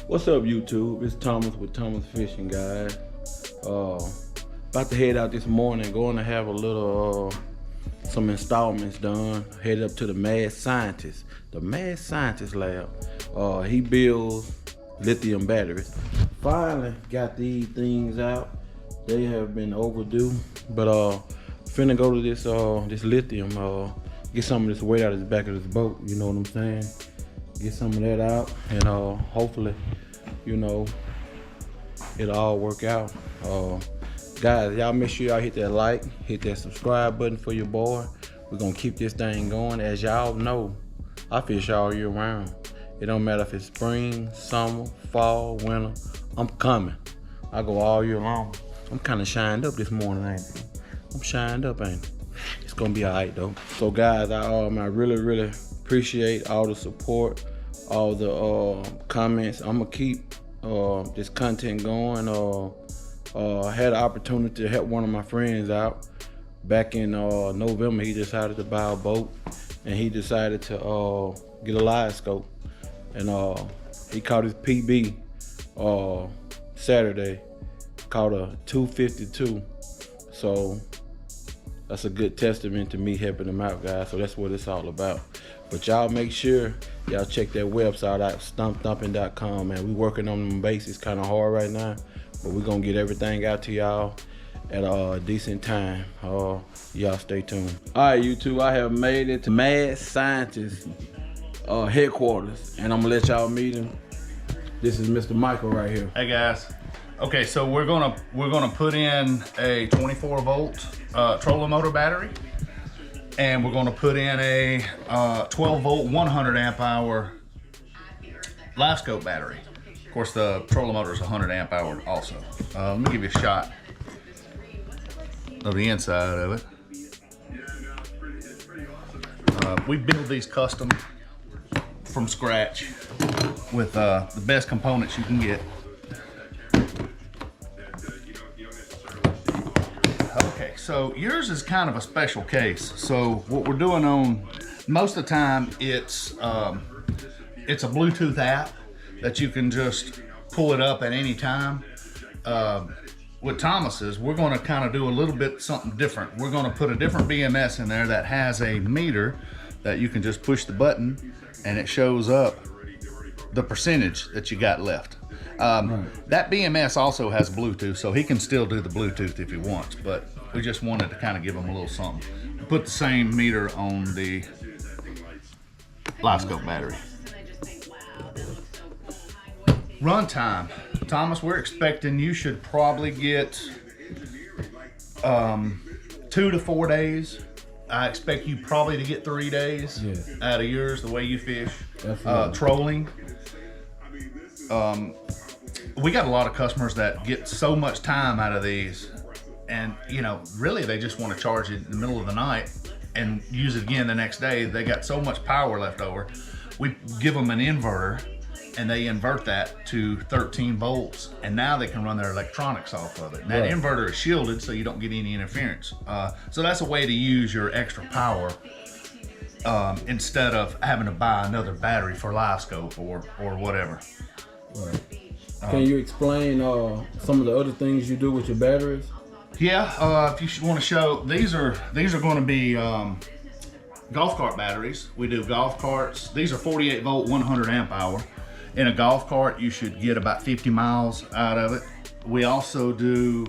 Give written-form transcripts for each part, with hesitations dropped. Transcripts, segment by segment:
What's up, YouTube? It's Thomas with Thomas Fishing, guys. About to head out this morning, going to have a little some installments done. Headed up to the Mad Scientist lab. He builds lithium batteries. Finally got these things out. They have been overdue, but finna go to this lithium, get some of this weight out of the back of this boat. You know what I'm saying? Get some of that out, and hopefully, you know, it'll all work out. Guys, y'all make sure y'all hit that like, hit that subscribe button for your boy. We're gonna keep this thing going. As y'all know, I fish all year round. It don't matter if it's spring, summer, fall, winter, I'm coming. I go all year long. I'm kind of shined up this morning, ain't it? I'm shined up, ain't it? It's gonna be all right though. So guys, I really appreciate all the support, all the comments. I'm gonna keep this content going. I had an opportunity to help one of my friends out back in November. He decided to buy a boat, and he decided to get a live scope, and he caught his PB Saturday, caught a 252. So that's a good testament to me helping him out, guys. So that's what it's all about. But y'all make sure y'all check that website out, thumping.com, man. We working on them bases kind of hard right now, but we're gonna get everything out to y'all at a decent time. Y'all stay tuned. All right, YouTube, I have made it to Mad Scientist headquarters, and I'm gonna let y'all meet him. This is Mr. Michael right here. Hey guys. Okay, so we're gonna put in a 24 volt trolling motor battery, and we're gonna put in a 12 volt 100 amp hour live scope battery. Of course, the trolling motor is 100 amp hour also. Let me give you a shot of the inside of it. We build these custom from scratch with the best components you can get. Okay, so yours is kind of a special case. So what we're doing on most of the time, it's a Bluetooth app that you can just pull it up at any time. With Thomas's, we're going to kind of do a little bit something different. We're going to put a different BMS in there that has a meter that you can just push the button and it shows up the percentage that you got left. That BMS also has Bluetooth, so he can still do the Bluetooth if he wants, but we just wanted to kind of give him a little something. Put the same meter on the live scope battery. Run time. Thomas, we're expecting you should probably get 2 to 4 days. I expect you probably to get 3 days out of yours, the way you fish. Trolling. We got a lot of customers that get so much time out of these, and you know, really they just want to charge it in the middle of the night and use it again the next day. They got so much power left over. We give them an inverter, and they invert that to 13 volts, and now they can run their electronics off of it. And that inverter is shielded, so you don't get any interference. So that's a way to use your extra power instead of having to buy another battery for live scope or whatever. Right. Can you explain some of the other things you do with your batteries? Yeah, if you want to show, these are going to be golf cart batteries. We do golf carts. These are 48 volt 100 amp hour. In a golf cart, you should get about 50 miles out of it. We also do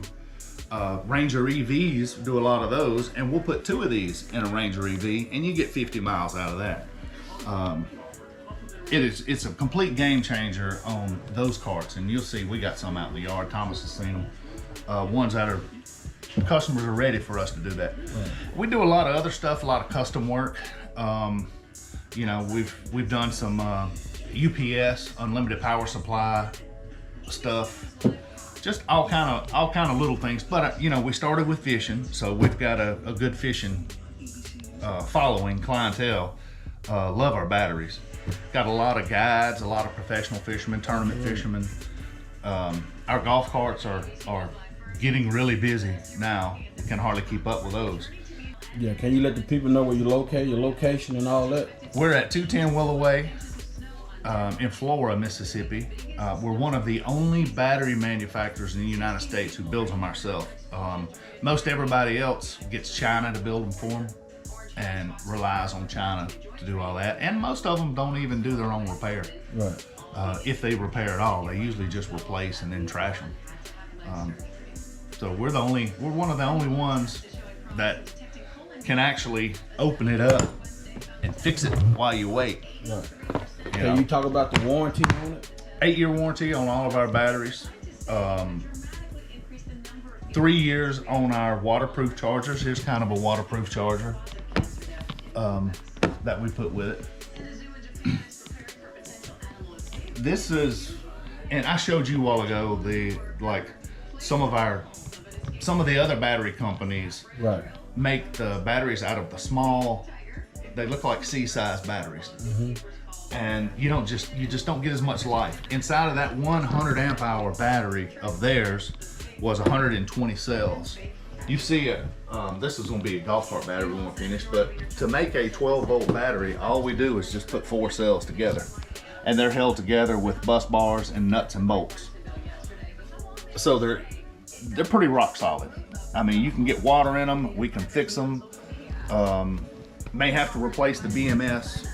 Ranger EVs, do a lot of those, and we'll put 2 of these in a Ranger EV, and you get 50 miles out of that. It's a complete game changer on those carts, and you'll see we got some out in the yard. Thomas has seen them. Ones that are customers are ready for us to do that. We do a lot of other stuff, a lot of custom work. You know, we've done some UPS, unlimited power supply stuff, just all kind of little things. But you know, we started with fishing, so we've got a good fishing following clientele. Love our batteries. Got a lot of guides, a lot of professional fishermen, tournament fishermen. Our golf carts are getting really busy now. Can hardly keep up with those. Yeah, can you let the people know where you locate, your location and all that? We're at 210 Willoway in Flora, Mississippi. We're one of the only battery manufacturers in the United States who builds them ourselves. Most everybody else gets China to build them for them and relies on China to do all that. And most of them don't even do their own repair. Right. If they repair at all, they usually just replace and then trash them. So we're one of the only ones that can actually open it up and fix it while you wait. Right. Can you talk about the warranty on it? 8-year warranty on all of our batteries. 3 years on our waterproof chargers. Here's kind of a waterproof charger that we put with it. This is, and I showed you a while ago some of the other battery companies Right. make the batteries out of the small. They look like C-size batteries. And you just don't get as much life. Inside of that 100 amp hour battery of theirs was 120 cells. You see it, this is gonna be a golf cart battery when we're finished, but to make a 12 volt battery, all we do is just put 4 cells together. And they're held together with bus bars and nuts and bolts. So they're pretty rock solid. I mean, you can get water in them, we can fix them. May have to replace the BMS,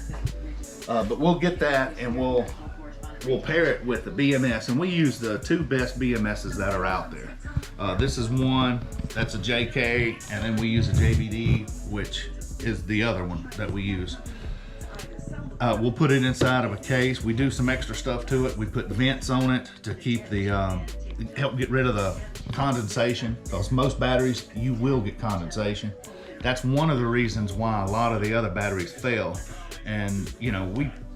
but we'll get that and we'll pair it with the BMS, and we use the 2 best BMSs that are out there. This is one, that's a JK, and then we use a JVD, which is the other one that we use. We'll put it inside of a case. We do some extra stuff to it. We put vents on it to keep help get rid of the condensation, because most batteries, you will get condensation. That's one of the reasons why a lot of the other batteries fail. And you know,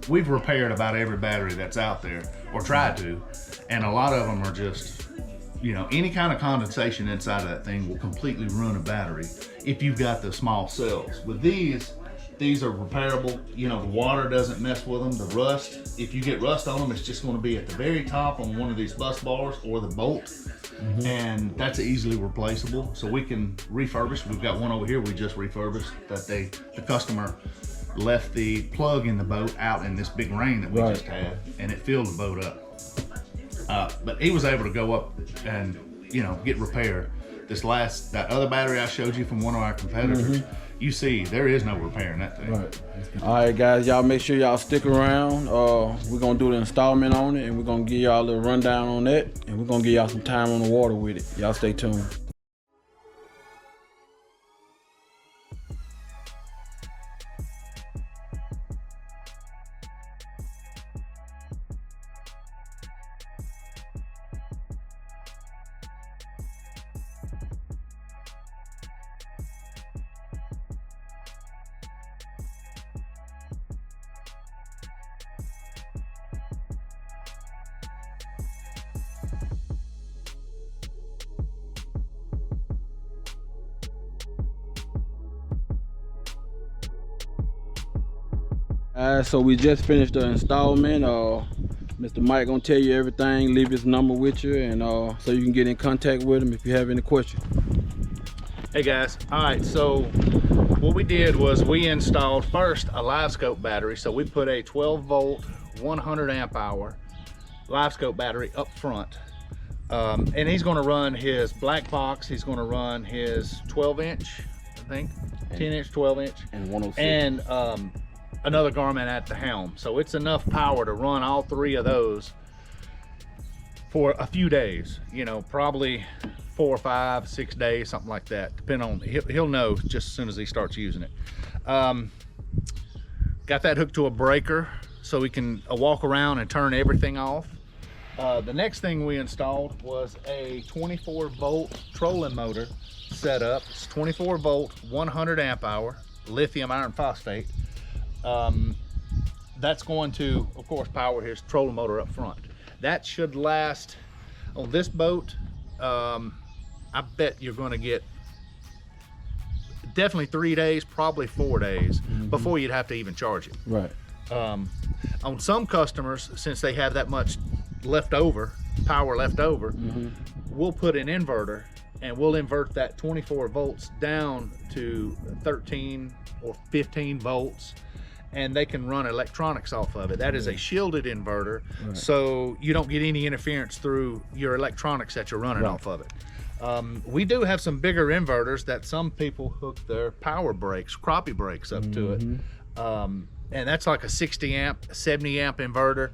we've repaired about every battery that's out there, or tried to, and a lot of them are just, you know, any kind of condensation inside of that thing will completely ruin a battery if you've got the small cells. With these are repairable. You know, the water doesn't mess with them. The rust, if you get rust on them, it's just going to be at the very top on one of these bus bars or the bolt. And that's easily replaceable, so we can refurbish. We've got one over here we just refurbished that the customer left the plug in the boat out in this big rain that we just had, and it filled the boat up. But he was able to go up and, you know, get repaired. That other battery I showed you from one of our competitors, you see there is no repair in that thing. Right. All right, guys, y'all make sure y'all stick around. We're gonna do the installment on it, and we're gonna give y'all a little rundown on that, and we're gonna give y'all some time on the water with it. Y'all stay tuned. So we just finished the installment. Mr. Mike gonna tell you everything, leave his number with you, and so you can get in contact with him if you have any questions. Hey guys, all right, so what we did was we installed first a live scope battery. So we put a 12 volt 100 amp hour live scope battery up front, and he's going to run his black box. He's going to run his 12 inch, I think, 10 inch, 12 inch, and 106, and another Garmin at the helm. So it's enough power to run all 3 of those for a few days, you know, probably 4 or 5, 6 days, something like that, depending on, he'll know just as soon as he starts using it. Got that hooked to a breaker so we can walk around and turn everything off. The next thing we installed was a 24 volt trolling motor set up. It's 24 volt 100 amp hour lithium iron phosphate. That's going to, of course, power his trolling motor up front. That should last, on this boat, I bet you're going to get definitely 3 days, probably 4 days before you'd have to even charge it. Right. On some customers, since they have that much power left over, we'll put an inverter and we'll invert that 24 volts down to 13 or 15 volts. and they can run electronics off of it. That is a shielded inverter, so you don't get any interference through your electronics that you're running off of it. We do have some bigger inverters that some people hook their power brakes, crappie brakes up to it. And that's like a 60 amp, 70 amp inverter.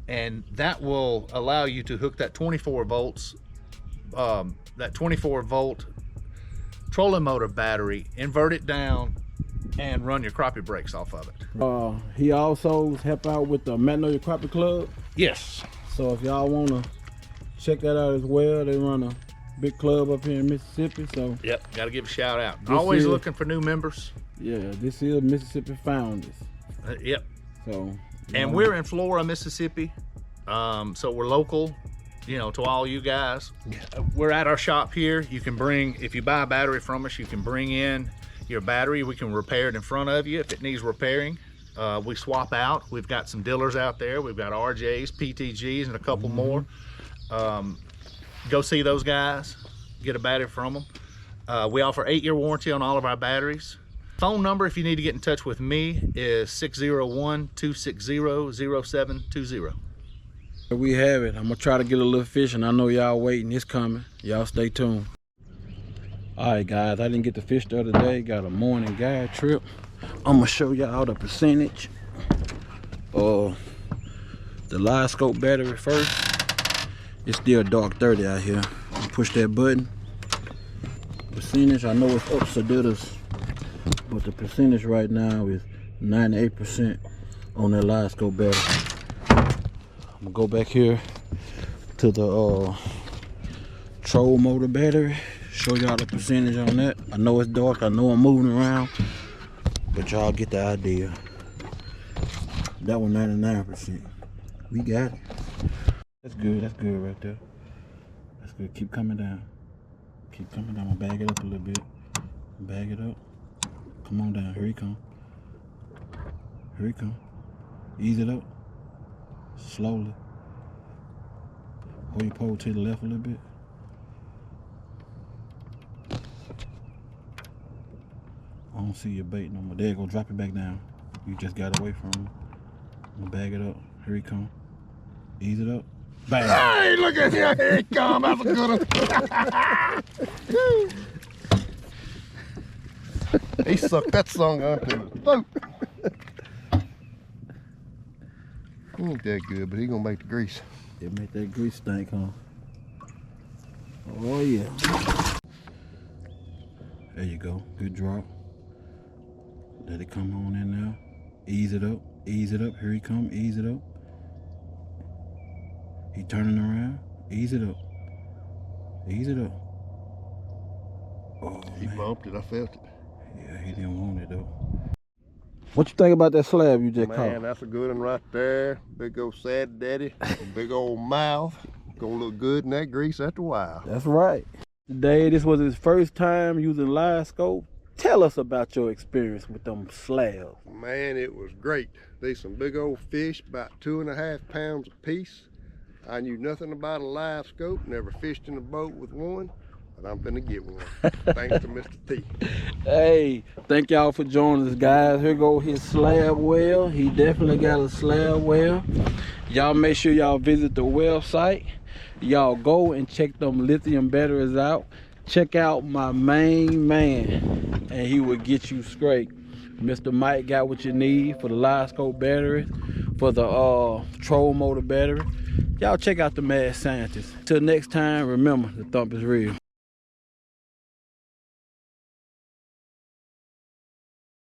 And that will allow you to hook that 24 volts, that 24 volt trolling motor battery, invert it down, and run your crappie brakes off of it. He also help out with the Magnolia Crappie Club. Yes. So if y'all want to check that out as well, they run a big club up here in Mississippi. So yep, got to give a shout out. Always looking for new members. Yeah, this is Mississippi Founders. Yep. So. And we're in Flora, Mississippi. So we're local, you know, to all you guys. We're at our shop here. You can bring, if you buy a battery from us, you can bring in your battery. We can repair it in front of you if it needs repairing. We swap out. We've got some dealers out there. We've got RJs, PTGs, and a couple more. Go see those guys, get a battery from them. We offer 8-year warranty on all of our batteries. Phone number, if you need to get in touch with me, is 601-260-0720. We have it. I'm gonna try to get a little fishing. I know y'all waiting. It's coming. Y'all stay tuned. All right, guys. I didn't get to fish the other day. Got a morning guide trip. I'm gonna show y'all the percentage. The live scope battery first. It's still dark 30 out here. Push that button. Percentage. I know it's ups or didders, but the percentage right now is 98% on that live scope battery. I'm gonna go back here to the troll motor battery, show y'all the percentage on that. I know it's dark, I know I'm moving around, but y'all get the idea. That one 99%. We got it. That's good right there. That's good. Keep coming down. Keep coming down. I'm gonna bag it up a little bit. Bag it up. Come on down. Here he come. Here he come. Ease it up. Slowly. Hold your pole to the left a little bit. I don't see your bait no more. There you go. Drop it back down. You just got away from him. I'm gonna bag it up. Here he come. Ease it up. Bang. Hey, look at him. Here he come. That's a good one. He sucked that song up in the throat. He ain't that good, but he gonna make the grease. It make that grease stink, huh? Oh yeah. There you go. Good drop. Let it come on in now. Ease it up. Ease it up. Here he come. Ease it up. He turning around. Ease it up. Ease it up. Oh, He man. bumped it. I felt it. Yeah, he didn't want it though. What you think about that slab you just Man, caught? that's a good one right there. Big old sad daddy. Big old mouth. Gonna look good in that grease after a while. That's right. Today, this was his first time using live scope. Tell us about your experience with them slabs. Man, it was great. These some big old fish, about 2.5 pounds a piece. I knew nothing about a live scope, never fished in a boat with one, but I'm finna get one. Thanks to Mr. T. Hey, thank y'all for joining us, guys. Here go his slab well. He definitely got a slab well. Y'all make sure y'all visit the website. Y'all go and check them lithium batteries out. Check out my main man, and he will get you straight. Mr. Mike got what you need for the live scope battery, for the troll motor battery. Y'all check out the Mad Scientist. Till next time, remember, the thump is real.